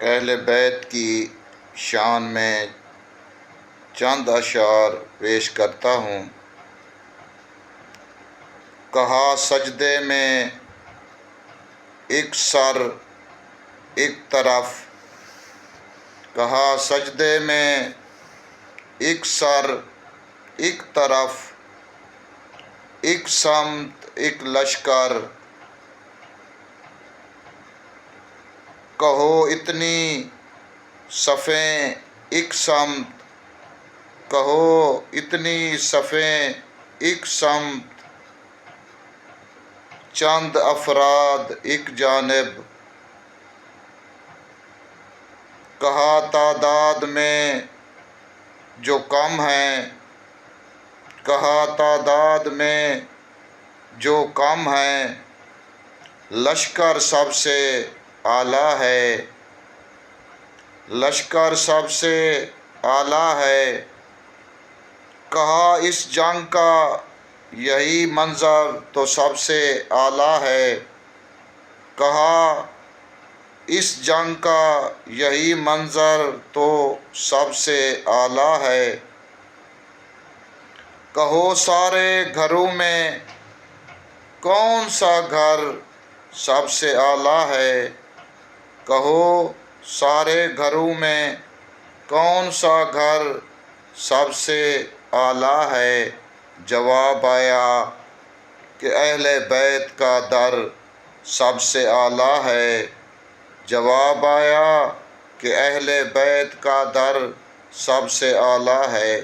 اہل بیت کی شان میں چند اشعار پیش کرتا ہوں۔ کہا سجدے میں ایک سر ایک طرف، کہا سجدے میں ایک سر ایک طرف، ایک سمت ایک لشکر، کہو اتنی صفیں ایک سمت، کہو اتنی صفیں ایک سمت، چند افراد ایک جانب، کہا تعداد میں جو کم ہیں، کہا تعداد میں جو کم ہیں، لشکر سب سے اعلیٰ ہے، لشکر سب سے اعلیٰ ہے، کہا اس جنگ کا یہی منظر تو سب سے اعلیٰ ہے، کہا اس جنگ کا یہی منظر تو سب سے اعلیٰ ہے، کہو سارے گھروں میں کون سا گھر سب سے اعلیٰ ہے، کہو سارے گھروں میں کون سا گھر سب سے اعلیٰ ہے۔ جواب آیا کہ اہل بیت کا در سب سے اعلیٰ ہے، جواب آیا کہ اہل بیت کا در سب سے اعلیٰ ہے۔